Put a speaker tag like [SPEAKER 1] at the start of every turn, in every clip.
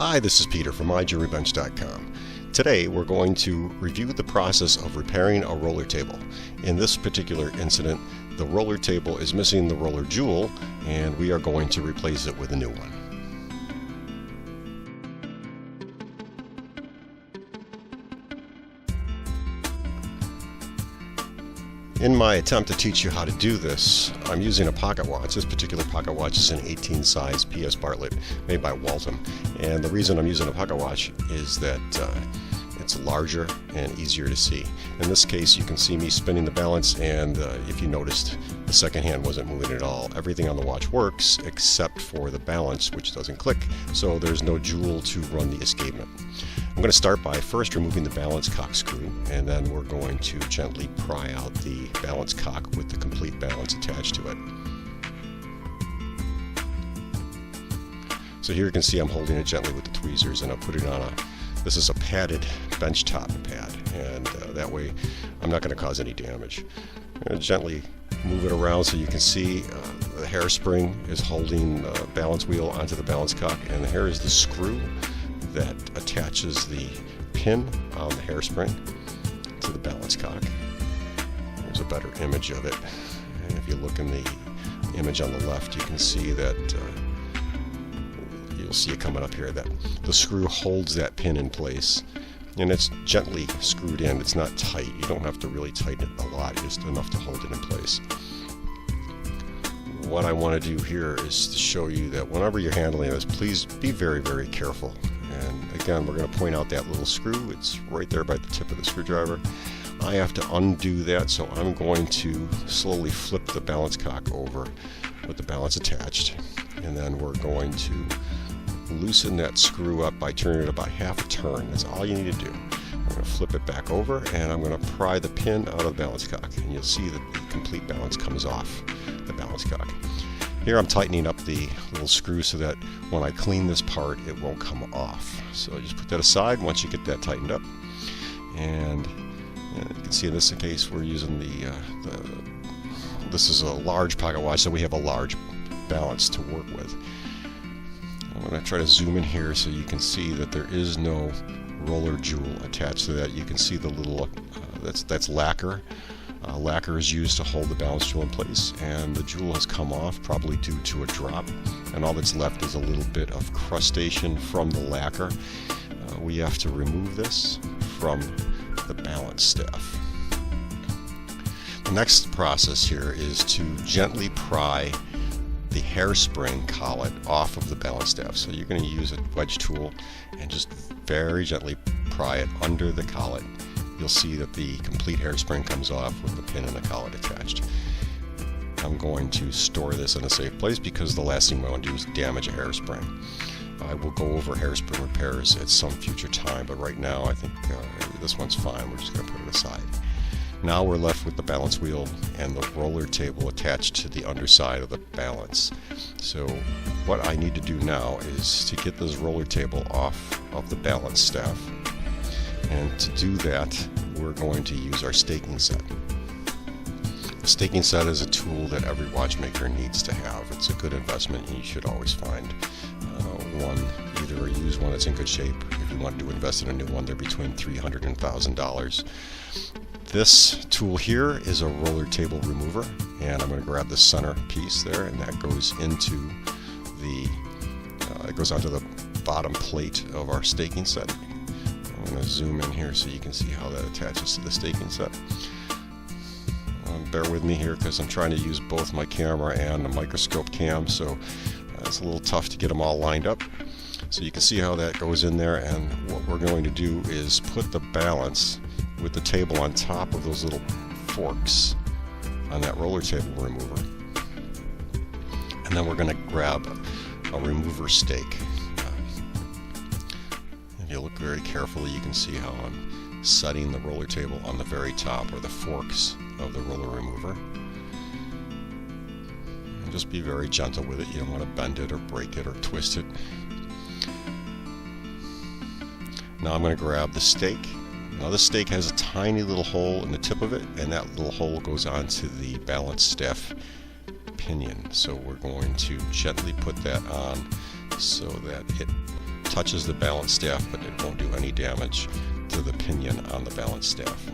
[SPEAKER 1] Hi, this is Peter from myjewelrybench.com. Today we're going to review the process of repairing a roller table. In this particular incident, the roller table is missing the roller jewel, and we are going to replace it with a new one. In my attempt to teach you how to do this, I'm using a pocket watch. This particular pocket watch is an 18 size PS Bartlett made by Waltham. And the reason I'm using a pocket watch is that it's larger and easier to see. In this case, you can see me spinning the balance, and if you noticed, the second hand wasn't moving at all. Everything on the watch works except for the balance, which doesn't click, so there's no jewel to run the escapement. I'm going to start by first removing the balance cock screw, and then we're going to gently pry out the balance cock with the complete balance attached to it. So here you can see I'm holding it gently with the tweezers, and I'm putting it on this is a padded benchtop pad, and that way I'm not going to cause any damage. I'm going to gently move it around so you can see the hairspring is holding the balance wheel onto the balance cock, and here is the screw that attaches the pin on the hairspring to the balance cock. There's a better image of it, and if you look in the image on the left, you can see that you'll see it coming up here, that the screw holds that pin in place, and it's gently screwed in. It's not tight. You don't have to really tighten it a lot, just enough to hold it in place. What I want to do here is to show you that whenever you're handling this, please be very, very careful. And again, we're going to point out that little screw. It's right there by the tip of the screwdriver. I have to undo that, so I'm going to slowly flip the balance cock over with the balance attached, and then we're going to loosen that screw up by turning it about half a turn. That's all you need to do. I'm going to flip it back over, and I'm going to pry the pin out of the balance cock, and you'll see that the complete balance comes off the balance cock. Here I'm tightening up the little screw so that when I clean this part, it won't come off. So just put that aside once you get that tightened up. And you can see in this case we're using this is a large pocket watch, so we have a large balance to work with. I'm going to try to zoom in here so you can see that there is no roller jewel attached to that. You can see the little, that's lacquer. Lacquer is used to hold the balance jewel in place, and the jewel has come off probably due to a drop, and all that's left is a little bit of crustation from the lacquer. We have to remove this from the balance staff. The next process here is to gently pry the hairspring collet off of the balance staff. So you're going to use a wedge tool and just very gently pry it under the collet. You'll see that the complete hairspring comes off with the pin and the collet attached. I'm going to store this in a safe place because the last thing we want to do is damage a hairspring. I will go over hairspring repairs at some future time, but right now I think this one's fine. We're just going to put it aside. Now we're left with the balance wheel and the roller table attached to the underside of the balance. So what I need to do now is to get this roller table off of the balance staff. And to do that, we're going to use our staking set. The staking set is a tool that every watchmaker needs to have. It's a good investment, and you should always find one, either a used one that's in good shape. If you want to invest in a new one, they're between $300 and $1,000. This tool here is a roller table remover, and I'm going to grab the center piece there, and that goes into it goes onto the bottom plate of our staking set. I'm going to zoom in here so you can see how that attaches to the staking set. Bear with me here because I'm trying to use both my camera and the microscope cam, so it's a little tough to get them all lined up. So you can see how that goes in there, and what we're going to do is put the balance with the table on top of those little forks on that roller table remover. And then we're going to grab a remover stake. If you look very carefully, you can see how I'm setting the roller table on the very top, or the forks of the roller remover. And just be very gentle with it. You don't want to bend it or break it or twist it. Now I'm going to grab the stake. Now this stake has a tiny little hole in the tip of it, and that little hole goes onto the balance staff pinion. So we're going to gently put that on so that it touches the balance staff, but it won't do any damage to the pinion on the balance staff.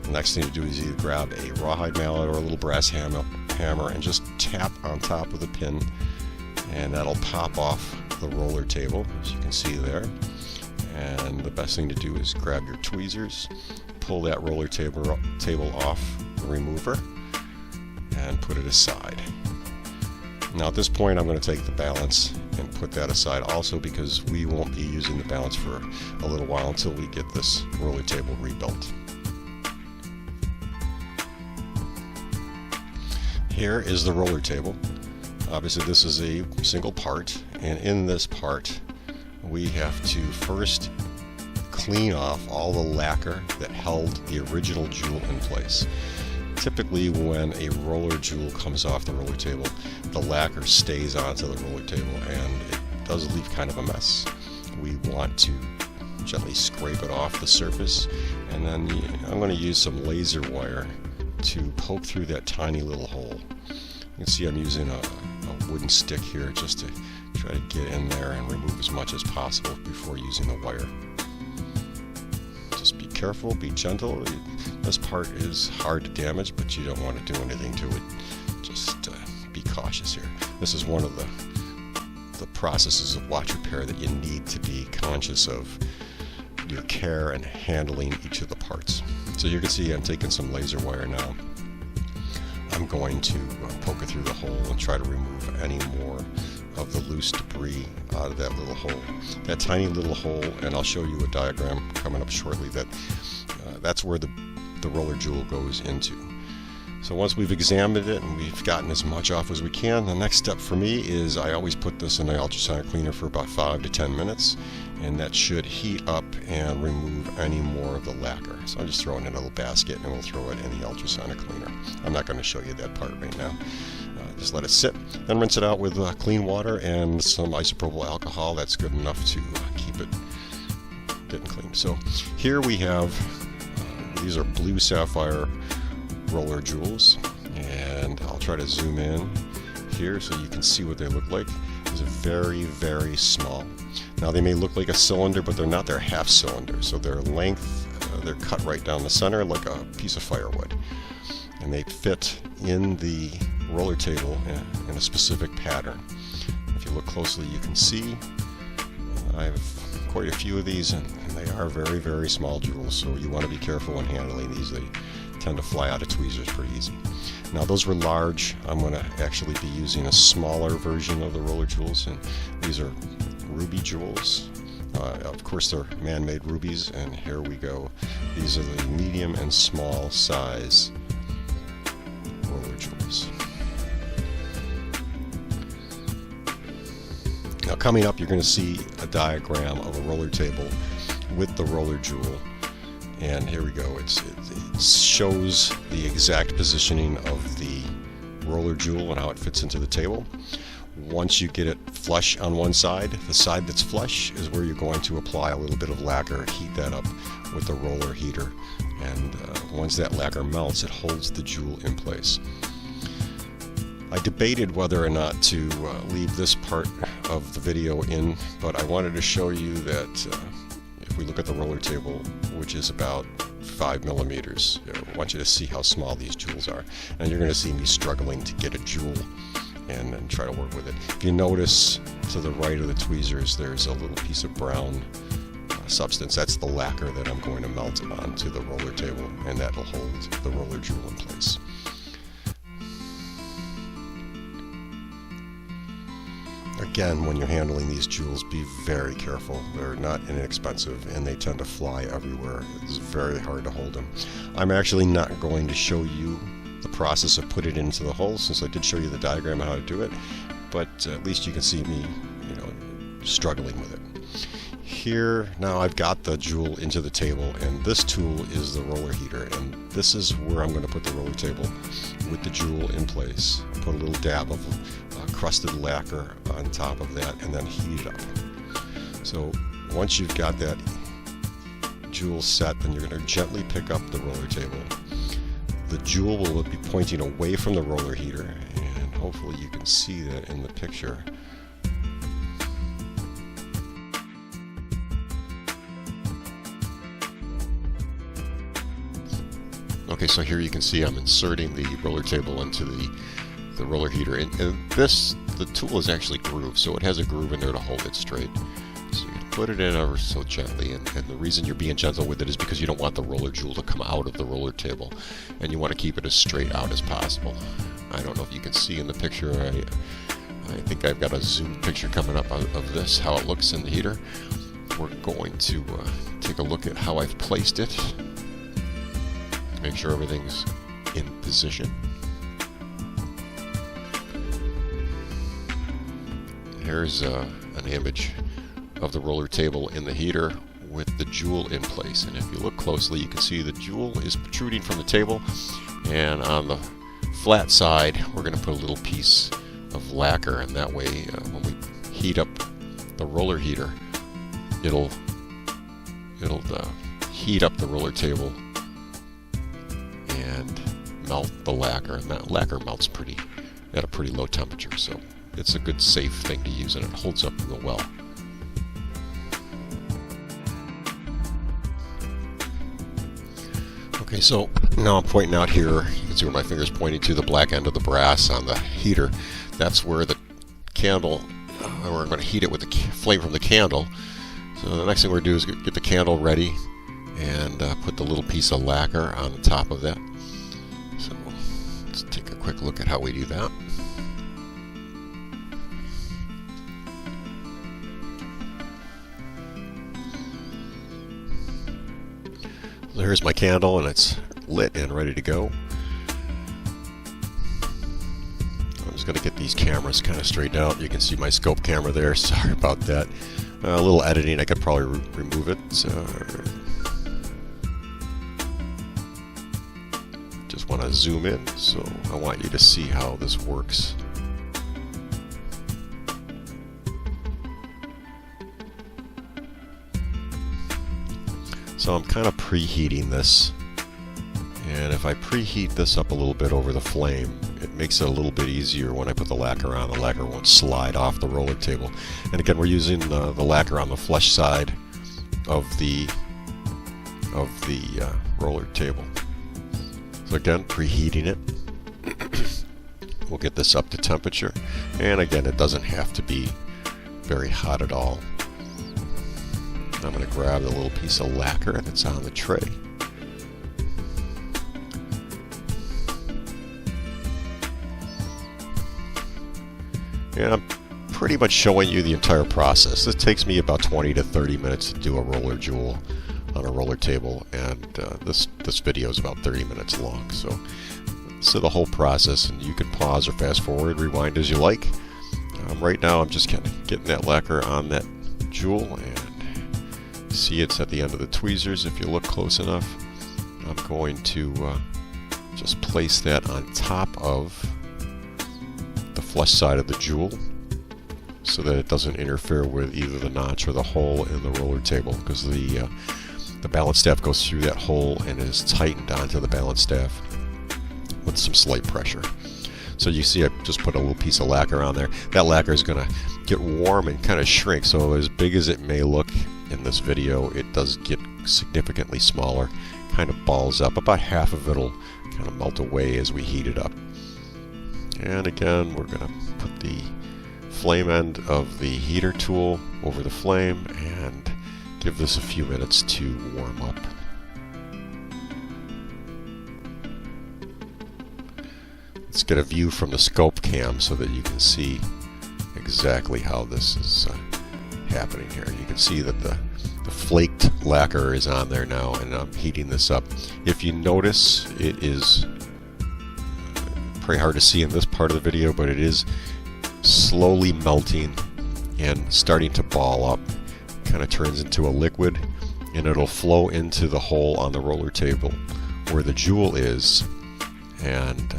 [SPEAKER 1] The next thing to do is either grab a rawhide mallet or a little brass hammer and just tap on top of the pin, and that'll pop off the roller table, as you can see there. And the best thing to do is grab your tweezers, pull that roller table off the remover, and put it aside. Now at this point I'm going to take the balance and put that aside also, because we won't be using the balance for a little while until we get this roller table rebuilt. Here is the roller table. Obviously this is a single part, and in this part we have to first clean off all the lacquer that held the original jewel in place. Typically when a roller jewel comes off the roller table, the lacquer stays onto the roller table and it does leave kind of a mess. We want to gently scrape it off the surface, and then I'm going to use some laser wire to poke through that tiny little hole. You can see I'm using a wooden stick here just to try to get in there and remove as much as possible before using the wire. Just be careful, be gentle. This part is hard to damage, but you don't want to do anything to it. Just be cautious here. This is one of the processes of watch repair that you need to be conscious of your care and handling each of the parts. So you can see I'm taking some laser wire now. I'm going to poke it through the hole and try to remove any more of the loose debris out of that little hole. That tiny little hole, and I'll show you a diagram coming up shortly, that's where the roller jewel goes into. So once we've examined it and we've gotten as much off as we can, the next step for me is I always put this in an ultrasonic cleaner for about 5 to 10 minutes, and that should heat up and remove any more of the lacquer. So I'm just throwing it in a little basket and we'll throw it in the ultrasonic cleaner. I'm not going to show you that part right now. Just let it sit, then rinse it out with clean water and some isopropyl alcohol. That's good enough to keep it getting clean. So here we have, these are blue sapphire roller jewels, and I'll try to zoom in here so you can see what they look like. These are very, very small. Now they may look like a cylinder, but they're not. They're half cylinder, so their length, they're cut right down the center like a piece of firewood, and they fit in the roller table in a specific pattern. If you look closely, you can see I have quite a few of these, and they are very, very small jewels, so you want to be careful when handling these. They tend to fly out of tweezers pretty easy. Now those were large. I'm going to actually be using a smaller version of the roller jewels, and these are ruby jewels. Of course they're man-made rubies, and here we go. These are the medium and small size roller jewels. Now coming up, you're going to see a diagram of a roller table with the roller jewel, and here we go. It shows the exact positioning of the roller jewel and how it fits into the table. Once you get it flush on one side, the side that's flush is where you're going to apply a little bit of lacquer, heat that up with the roller heater, and once that lacquer melts, it holds the jewel in place. I debated whether or not to leave this part of the video in, but I wanted to show you that if we look at the roller table, which is about 5 millimeters, I want you to see how small these jewels are. And you're going to see me struggling to get a jewel and try to work with it. If you notice to the right of the tweezers, there's a little piece of brown substance. That's the lacquer that I'm going to melt onto the roller table, and that will hold the roller jewel in place. Again, when you're handling these jewels, be very careful. They're not inexpensive, and they tend to fly everywhere. It's very hard to hold them. I'm actually not going to show you the process of putting it into the hole, since I did show you the diagram of how to do it, but at least you can see me, struggling with it. Here, now I've got the jewel into the table, and this tool is the roller heater, and this is where I'm going to put the roller table with the jewel in place. Put a little dab of crusted lacquer on top of that, and then heat it up. So once you've got that jewel set, then you're going to gently pick up the roller table. The jewel will be pointing away from the roller heater, and hopefully you can see that in the picture. Okay, so here you can see I'm inserting the roller table into the roller heater, and the tool is actually grooved, so it has a groove in there to hold it straight. So you put it in ever so gently, and the reason you're being gentle with it is because you don't want the roller jewel to come out of the roller table, and you want to keep it as straight out as possible. I don't know if you can see in the picture, I think I've got a zoom picture coming up of this, how it looks in the heater. We're going to take a look at how I've placed it, make sure everything's in position. Here's an image of the roller table in the heater with the jewel in place, and if you look closely you can see the jewel is protruding from the table, and on the flat side we're going to put a little piece of lacquer, and that way when we heat up the roller heater it'll heat up the roller table and melt the lacquer, and that lacquer melts at a pretty low temperature, so it's a good safe thing to use, and it holds up real well. Okay, so now I'm pointing out here, you can see where my finger's pointing to the black end of the brass on the heater. That's where the candle, we're going to heat it with the flame from the candle. So the next thing we're going to do is get the candle ready and put the little piece of lacquer on the top of that. So let's take a quick look at how we do that. So here's my candle, and it's lit and ready to go. I'm just going to get these cameras kind of straightened out. You can see my scope camera there. Sorry about that. A little editing, I could probably remove it. So just want to zoom in, so I want you to see how this works. So I'm kind of preheating this, and if I preheat this up a little bit over the flame, it makes it a little bit easier when I put the lacquer on. The lacquer won't slide off the roller table. And again, we're using the lacquer on the flush side of the roller table. So again, preheating it. We'll get this up to temperature, and again, it doesn't have to be very hot at all. I'm going to grab the little piece of lacquer that's on the tray. And I'm pretty much showing you the entire process. This takes me about 20 to 30 minutes to do a roller jewel on a roller table, and this video is about 30 minutes long. So the whole process, and you can pause or fast forward, rewind as you like. Right now I'm just kind of getting that lacquer on that jewel, and see it's at the end of the tweezers. If you look close enough, I'm going to just place that on top of the flush side of the jewel so that it doesn't interfere with either the notch or the hole in the roller table, because the balance staff goes through that hole and is tightened onto the balance staff with some slight pressure. So you see I just put a little piece of lacquer on there. That lacquer is going to get warm and kind of shrink, so as big as it may look in this video, it does get significantly smaller, kind of balls up. About half of it will kind of melt away as we heat it up. And again, we're going to put the flame end of the heater tool over the flame and give this a few minutes to warm up. Let's get a view from the scope cam so that you can see exactly how this is happening here. You can see that the flaked lacquer is on there now, and I'm heating this up. If you notice, it is pretty hard to see in this part of the video, but it is slowly melting and starting to ball up. Kind of turns into a liquid, and it'll flow into the hole on the roller table where the jewel is, and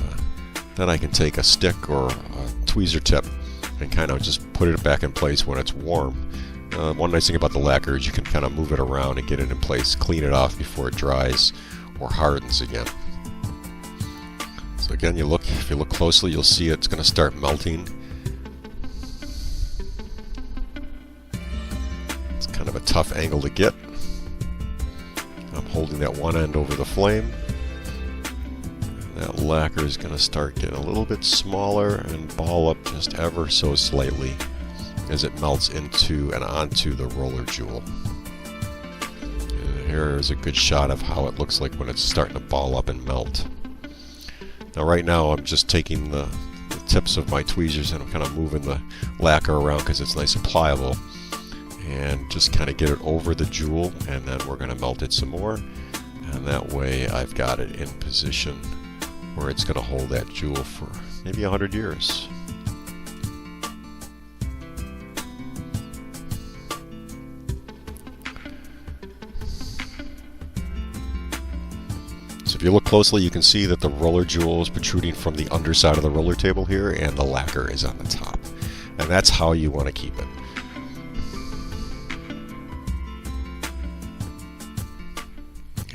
[SPEAKER 1] then I can take a stick or a tweezer tip and kind of just put it back in place when it's warm. One nice thing about the lacquer is you can kind of move it around and get it in place, clean it off before it dries or hardens again. So again, if you look closely, you'll see it's going to start melting. It's kind of a tough angle to get. I'm holding that one end over the flame, That lacquer is going to start getting a little bit smaller and ball up just ever so slightly as it melts into and onto the roller jewel. And here is a good shot of how it looks like when it's starting to ball up and melt. Now right now I'm just taking the tips of my tweezers and I'm kind of moving the lacquer around because it's nice and pliable, and just kind of get it over the jewel, and then we're going to melt it some more, and that way I've got it in position where it's going to hold that jewel for maybe 100 years. So if you look closely, you can see that the roller jewel is protruding from the underside of the roller table here, and the lacquer is on the top. And that's how you want to keep it.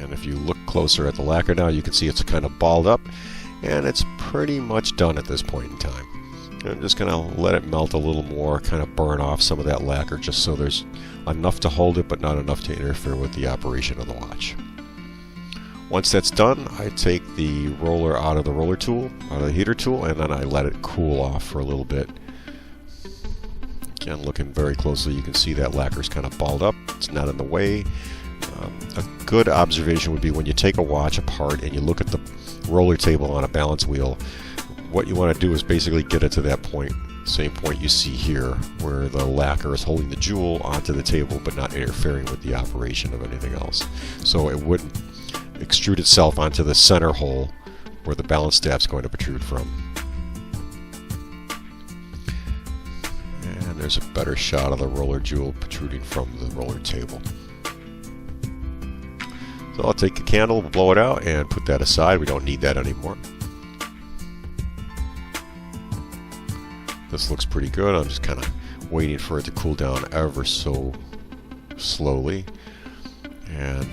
[SPEAKER 1] And if you look closer at the lacquer now, you can see it's kind of balled up, and it's pretty much done at this point in time. And I'm just going to let it melt a little more, kind of burn off some of that lacquer, just so there's enough to hold it, but not enough to interfere with the operation of the watch. Once that's done, I take the roller out of the roller tool, out of the heater tool, and then I let it cool off for a little bit. Again, looking very closely, you can see that lacquer is kind of balled up. It's not in the way. A good observation would be when you take a watch apart and you look at the roller table on a balance wheel, what you want to do is basically get it to that point, same point you see here, where the lacquer is holding the jewel onto the table but not interfering with the operation of anything else. So it wouldn't extrude itself onto the center hole where the balance staff is going to protrude from. And there's a better shot of the roller jewel protruding from the roller table. So I'll take a candle, blow it out, and put that aside. We don't need that anymore. This looks pretty good. I'm just kind of waiting for it to cool down ever so slowly. And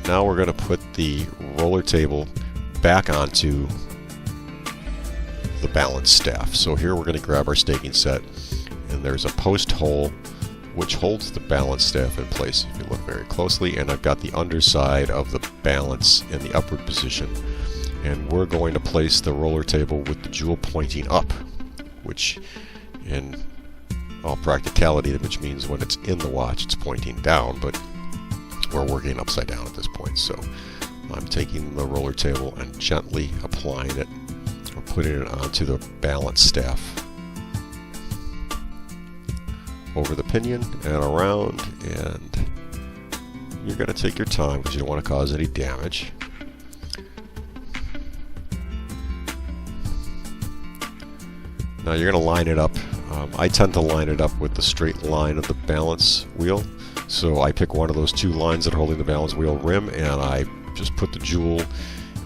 [SPEAKER 1] now we're going to put the roller table back onto the balance staff. So here we're going to grab our staking set, and there's a post hole which holds the balance staff in place if you look very closely, and I've got the underside of the balance in the upward position, and we're going to place the roller table with the jewel pointing up, which in all practicality, which means when it's in the watch it's pointing down, but we're working upside down at this point. So I'm taking the roller table and gently applying it or putting it onto the balance staff over the pinion and around, and you're going to take your time because you don't want to cause any damage. Now you're going to line it up. I tend to line it up with the straight line of the balance wheel. So I pick one of those two lines that are holding the balance wheel rim, and I just put the jewel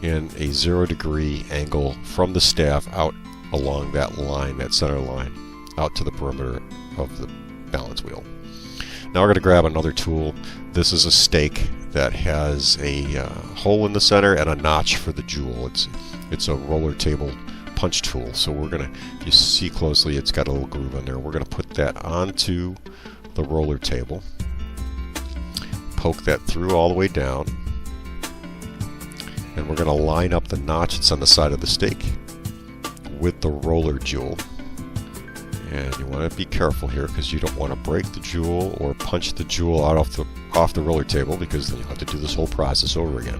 [SPEAKER 1] in a 0-degree angle from the staff out along that line, that center line, out to the perimeter of the balance wheel. Now we're going to grab another tool. This is a stake that has a hole in the center and a notch for the jewel. It's a roller table punch tool. So we're going to, if you see closely, it's got a little groove in there. We're going to put that onto the roller table, poke that through all the way down, and we're going to line up the notch that's on the side of the stake with the roller jewel. And you want to be careful here because you don't want to break the jewel or punch the jewel out off the roller table, because then you'll have to do this whole process over again.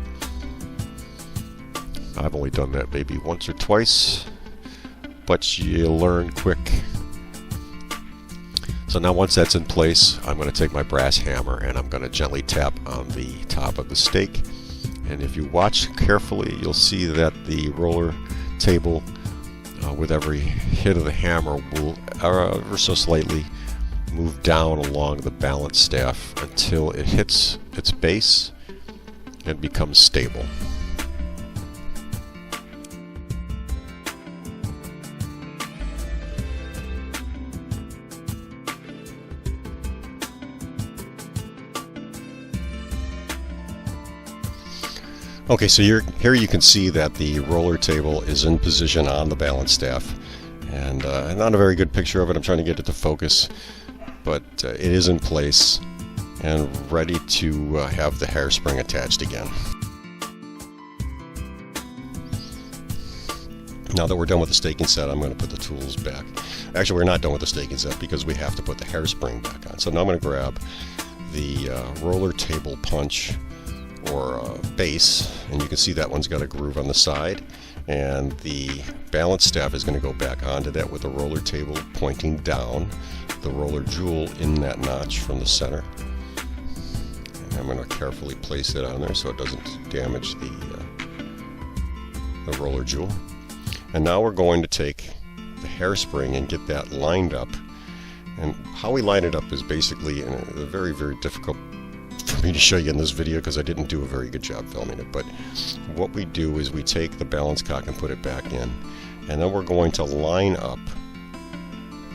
[SPEAKER 1] I've only done that maybe once or twice, but you learn quick. So now once that's in place, I'm going to take my brass hammer and I'm going to gently tap on the top of the stake. And if you watch carefully, you'll see that the roller table, with every hit of the hammer, will ever so slightly move down along the balance staff until it hits its base and becomes stable. Okay, so here you can see that the roller table is in position on the balance staff, and not a very good picture of it. I'm trying to get it to focus, but it is in place and ready to have the hairspring attached again. Now that we're done with the staking set, I'm going to put the tools back. Actually, we're not done with the staking set because we have to put the hairspring back on. So now I'm going to grab the roller table punch or base, and you can see that one's got a groove on the side, and the balance staff is going to go back onto that with the roller table pointing down, the roller jewel in that notch from the center. And I'm going to carefully place it on there so it doesn't damage the roller jewel. And now we're going to take the hairspring and get that lined up. And how we line it up is basically very, very difficult for me to show you in this video because I didn't do a very good job filming it. But what we do is we take the balance cock and put it back in, and then we're going to line up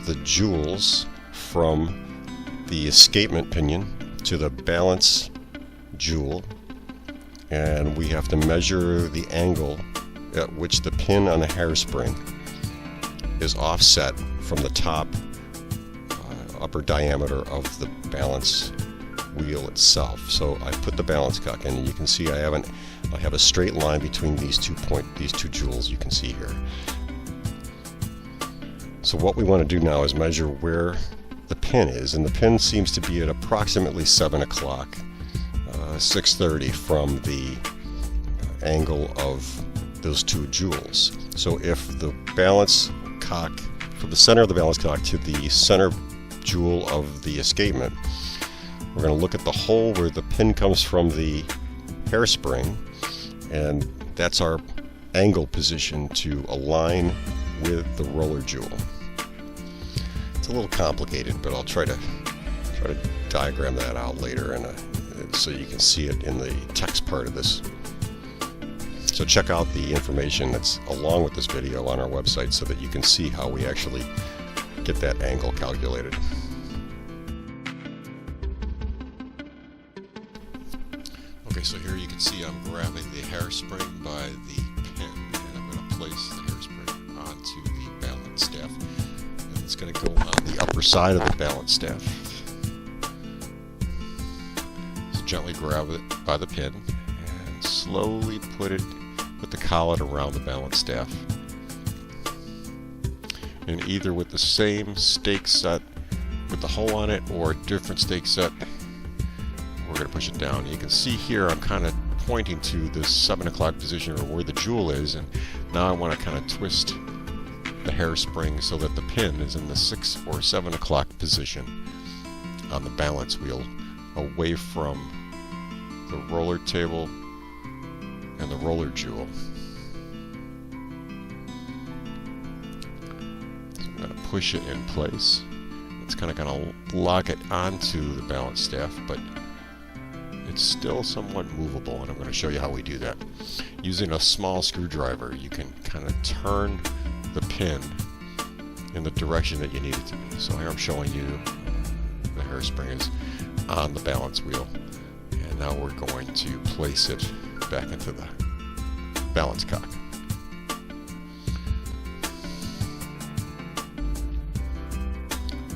[SPEAKER 1] the jewels from the escapement pinion to the balance jewel, and we have to measure the angle at which the pin on the hairspring is offset from the top upper diameter of the balance wheel itself. So I put the balance cock in, and you can see I have a straight line between these two jewels you can see here. So what we want to do now is measure where the pin is, and the pin seems to be at approximately 7 o'clock, 6:30 from the angle of those two jewels. So if the balance cock, from the center of the balance cock to the center jewel of the escapement, we're going to look at the hole where the pin comes from the hairspring, and that's our angle position to align with the roller jewel. It's a little complicated, but I'll try to diagram that out later, and so you can see it in the text part of this. So check out the information that's along with this video on our website so that you can see how we actually get that angle calculated. Okay, so here you can see I'm grabbing the hairspring by the pin, and I'm going to place the hairspring onto the balance staff, and it's going to go on the upper side of the balance staff. So gently grab it by the pin and slowly put the collet around the balance staff, and either with the same stake set with the hole on it or a different stake set, we're going to push it down. You can see here I'm kind of pointing to this 7 o'clock position, or where the jewel is, and now I want to kind of twist the hairspring so that the pin is in the 6 or 7 o'clock position on the balance wheel, away from the roller table and the roller jewel. So I'm going to push it in place. It's kind of going to lock it onto the balance staff, but it's still somewhat movable, and I'm going to show you how we do that. Using a small screwdriver, you can kind of turn the pin in the direction that you need it to be. So here I'm showing you the hairspring is on the balance wheel, and now we're going to place it back into the balance cock.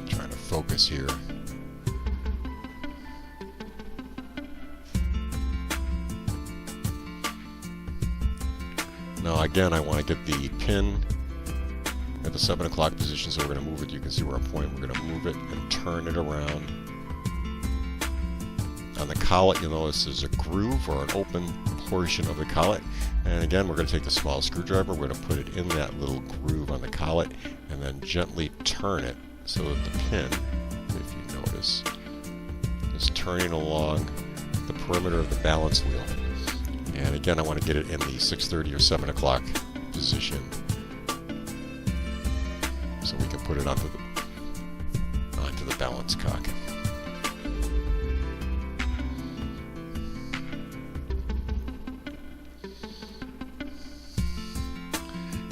[SPEAKER 1] Trying to focus here. Now again, I want to get the pin at the 7 o'clock position, so we're going to move it. You can see where I'm pointing. We're going to move it and turn it around. On the collet, you'll notice there's a groove or an open portion of the collet, and again we're going to take the small screwdriver, we're going to put it in that little groove on the collet, and then gently turn it so that the pin, if you notice, is turning along the perimeter of the balance wheel. And again, I want to get it in the 6:30 or 7 o'clock position so we can put it onto the balance cock.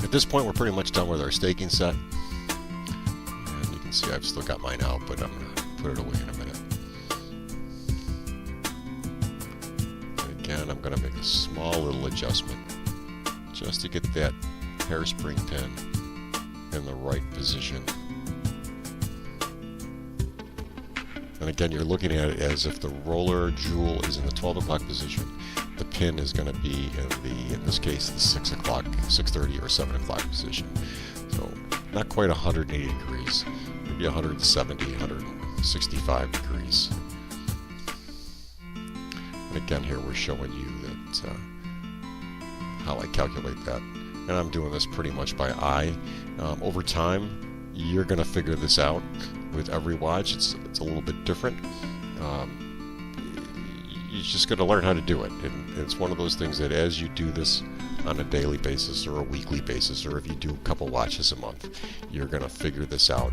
[SPEAKER 1] At this point, we're pretty much done with our staking set, and you can see I've still got mine out, but I'm going to put it away in a minute. And again, I'm going to make a small little adjustment just to get that hairspring pin in the right position. And again, you're looking at it as if the roller jewel is in the 12 o'clock position. The pin is going to be in this case, the 6 o'clock, 6:30 or 7 o'clock position. So not quite 180 degrees, maybe 170, 165 degrees. And again, here we're showing you that how I calculate that. And I'm doing this pretty much by eye. Over time, you're going to figure this out. With every watch, it's a little bit different. You're just going to learn how to do it. And it's one of those things that as you do this on a daily basis or a weekly basis, or if you do a couple watches a month, you're going to figure this out.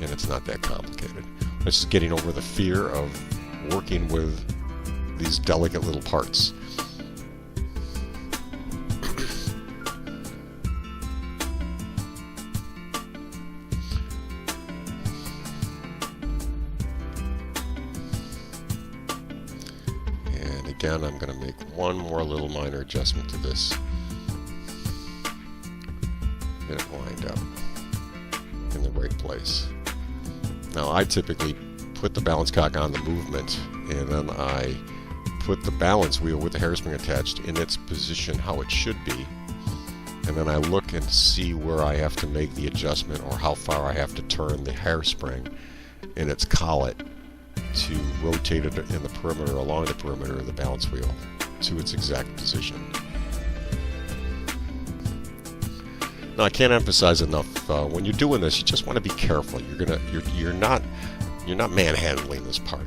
[SPEAKER 1] And it's not that complicated. It's just getting over the fear of working with these delicate little parts. Again, I'm going to make one more little minor adjustment to this. Get it lined up in the right place. Now, I typically put the balance cock on the movement, and then I put the balance wheel with the hairspring attached in its position how it should be. And then I look and see where I have to make the adjustment or how far I have to turn the hairspring in its collet to rotate it in the perimeter, along the perimeter of the balance wheel to its exact position. Now, I can't emphasize enough, when you're doing this, you just want to be careful. You're not manhandling this part.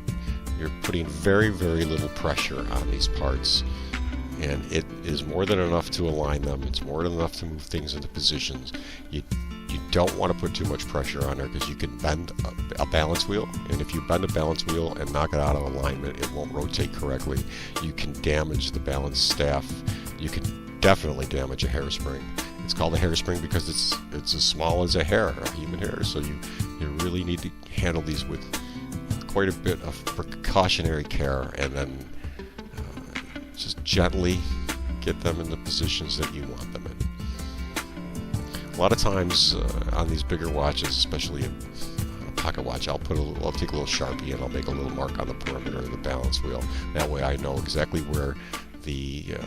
[SPEAKER 1] You're putting very, very little pressure on these parts, and it is more than enough to align them. It's more than enough to move things into positions. You don't want to put too much pressure on there, because you can bend a balance wheel, and if you bend a balance wheel and knock it out of alignment, it won't rotate correctly. You can damage the balance staff. You can definitely damage a hairspring. It's called a hairspring because it's as small as a hair, a human hair, so you really need to handle these with quite a bit of precautionary care, and then just gently get them in the positions that you want them in. A lot of times on these bigger watches, especially in a pocket watch, I'll take a little Sharpie and I'll make a little mark on the perimeter of the balance wheel. That way I know exactly where the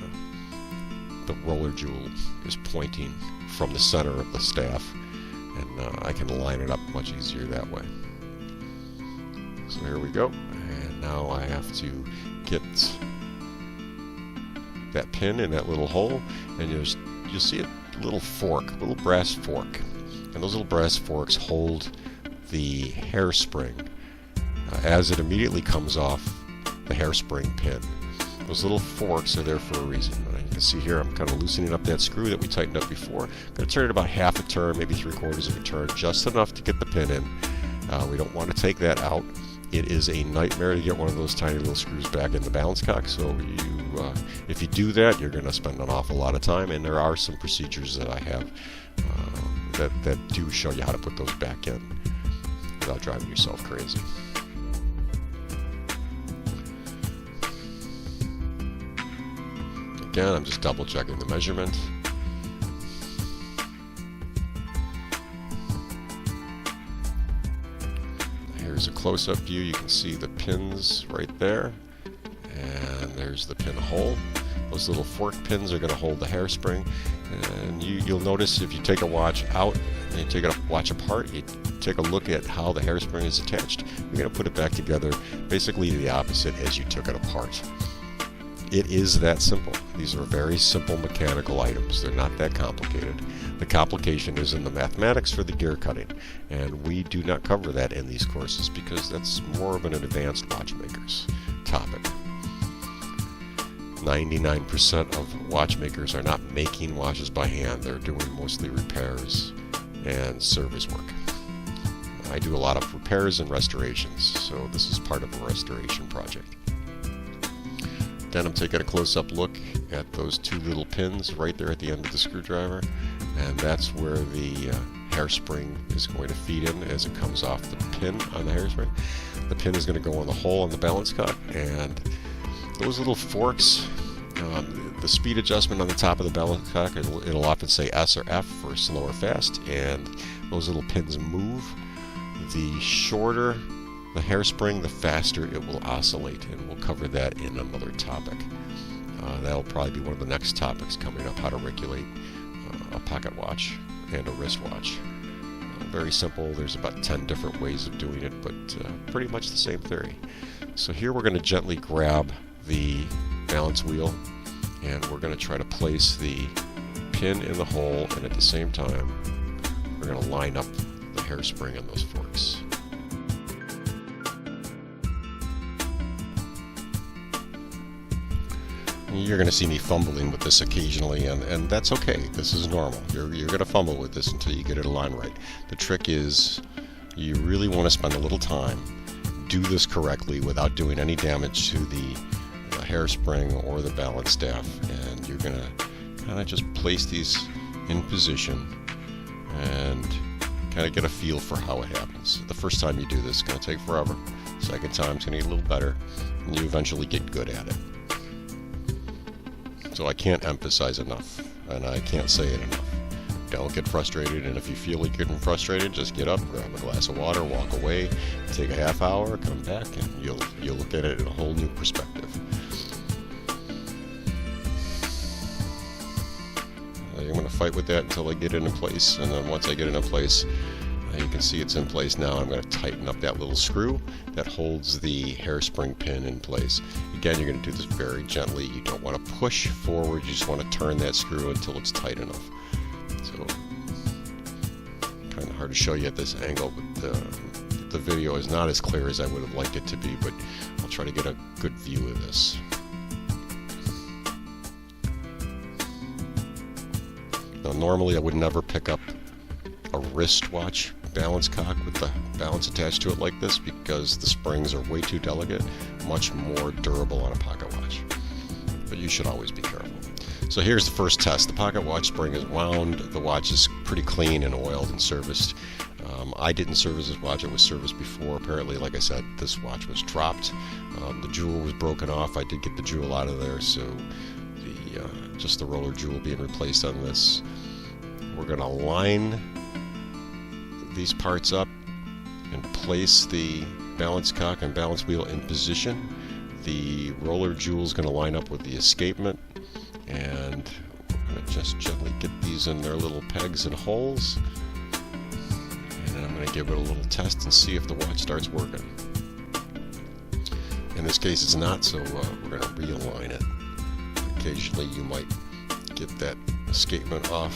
[SPEAKER 1] roller jewel is pointing from the center of the staff, and I can line it up much easier that way. So here we go, and now I have to get that pin in that little hole, and you'll see a little fork, a little brass fork, and those little brass forks hold the hairspring as it immediately comes off the hairspring pin. Those little forks are there for a reason. You can see here I'm kind of loosening up that screw that we tightened up before. I'm going to turn it about half a turn, maybe 3/4 of a turn, just enough to get the pin in. We don't want to take that out. It is a nightmare to get one of those tiny little screws back in the balance cock, so if you do that, you're going to spend an awful lot of time, and there are some procedures that I have that do show you how to put those back in without driving yourself crazy. Again, I'm just double checking the measurement. Here's a close-up view. You can see the pins right there, and there's the pin hole. Those little fork pins are going to hold the hairspring, and you'll notice if you take a watch out and you take a watch apart, you take a look at how the hairspring is attached. You're going to put it back together basically the opposite as you took it apart. It is that simple. These are very simple mechanical items. They're not that complicated. The complication is in the mathematics for the gear cutting, and we do not cover that in these courses because that's more of an advanced watchmaker's topic. 99% of watchmakers are not making watches by hand. They're doing mostly repairs and service work. I do a lot of repairs and restorations, so this is part of a restoration project. Then I'm taking a close-up look at those two little pins right there at the end of the screwdriver, and that's where the hairspring is going to feed in as it comes off the pin on the hairspring. The pin is going to go in the hole on the balance cock, and those little forks, the speed adjustment on the top of the balance cock, it'll often say S or F for slow or fast, and those little pins move. The shorter the hairspring, the faster it will oscillate, and we'll cover that in another topic. That'll probably be one of the next topics coming up, how to regulate a pocket watch and a wristwatch. Very simple. There's about 10 different ways of doing it, but pretty much the same theory. So here we're going to gently grab the balance wheel, and we're going to try to place the pin in the hole, and at the same time we're going to line up the hairspring in those forks. You're going to see me fumbling with this occasionally, and that's okay. This is normal. You're going to fumble with this until you get it aligned right. The trick is you really want to spend a little time, do this correctly without doing any damage to the hairspring or the balance staff, and you're going to kind of just place these in position and kind of get a feel for how it happens. The first time you do this, it's going to take forever. Second time, it's going to get a little better, and you eventually get good at it. So I can't emphasize enough, and I can't say it enough. Don't get frustrated, and if you feel like you're getting frustrated, just get up, grab a glass of water, walk away, take a half hour, come back, and you'll look at it in a whole new perspective. I'm going to fight with that until I get it in place, and then once I get it in place, you can see it's in place now. I'm going to tighten up that little screw that holds the hairspring pin in place. Again, you're going to do this very gently. You don't want to push forward. You just want to turn that screw until it's tight enough. So, kind of hard to show you at this angle, but the video is not as clear as I would have liked it to be, but I'll try to get a good view of this. Now, normally I would never pick up a wristwatch balance cock with the balance attached to it like this, because the springs are way too delicate, much more durable on a pocket watch. But you should always be careful. So here's the first test. The pocket watch spring is wound. The watch is pretty clean and oiled and serviced. I didn't service this watch. It was serviced before. Apparently, like I said, this watch was dropped. The jewel was broken off. I did get the jewel out of there, so just the roller jewel being replaced on this. We're going to line these parts up and place the balance cock and balance wheel in position. The roller jewel is going to line up with the escapement, and we're going to just gently get these in their little pegs and holes, and then I'm going to give it a little test and see if the watch starts working. In this case it's not, so we're going to realign it. Occasionally you might get that escapement off,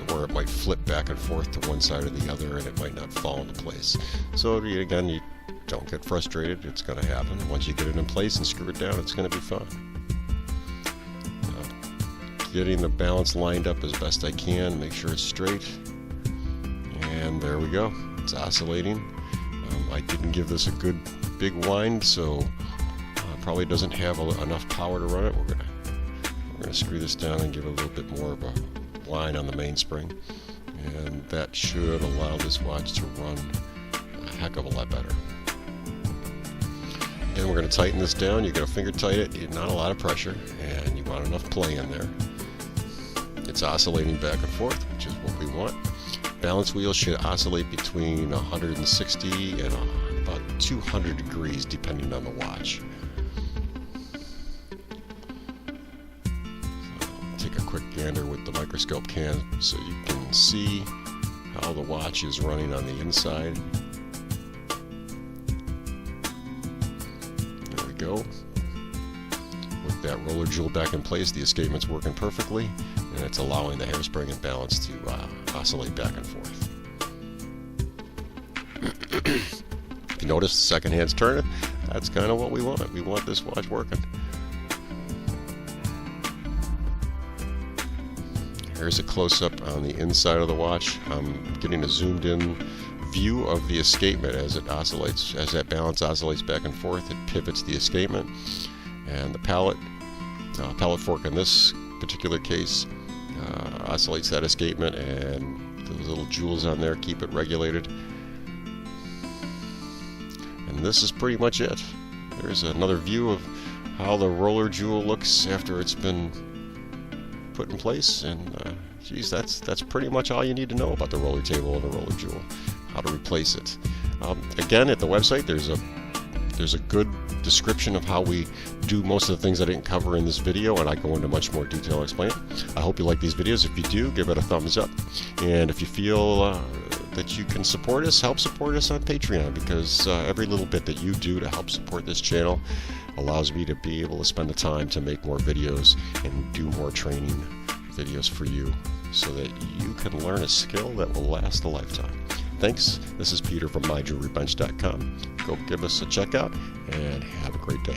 [SPEAKER 1] where it might flip back and forth to one side or the other, and it might not fall into place. So again, you don't get frustrated. It's going to happen. Once you get it in place and screw it down, it's going to be fun. Getting the balance lined up as best I can, make sure it's straight, and there we go. It's oscillating. I didn't give this a good big wind, so probably doesn't have enough power to run it. We're going to screw this down and give it a little bit more of a line on the mainspring, and that should allow this watch to run a heck of a lot better. Then we're going to tighten this down. You're going to finger tight it, not a lot of pressure, and you want enough play in there. It's oscillating back and forth, which is what we want. Balance wheel should oscillate between 160 and about 200 degrees depending on the watch. Take a quick gander with the microscope can so you can see how the watch is running on the inside. There we go. With that roller jewel back in place, the escapement's working perfectly, and it's allowing the hairspring and balance to oscillate back and forth. If you notice the second hand's turning, that's kind of what we want. We want this watch working. Here's a close-up on the inside of the watch. I'm getting a zoomed-in view of the escapement as it oscillates. As that balance oscillates back and forth, it pivots the escapement, and the pallet fork in this particular case oscillates that escapement, and those little jewels on there keep it regulated. And this is pretty much it. There's another view of how the roller jewel looks after it's been put in place, and geez, that's pretty much all you need to know about the roller table and the roller jewel, how to replace it. Again, at the website, there's a good description of how we do most of the things I didn't cover in this video, and I go into much more detail explaining. I hope you like these videos. If you do, give it a thumbs up. And if you feel that you can support us, help support us on Patreon, because every little bit that you do to help support this channel allows me to be able to spend the time to make more videos and do more training videos for you so that you can learn a skill that will last a lifetime. Thanks. This is Peter from MyJewelryBench.com. Go give us a check out and have a great day.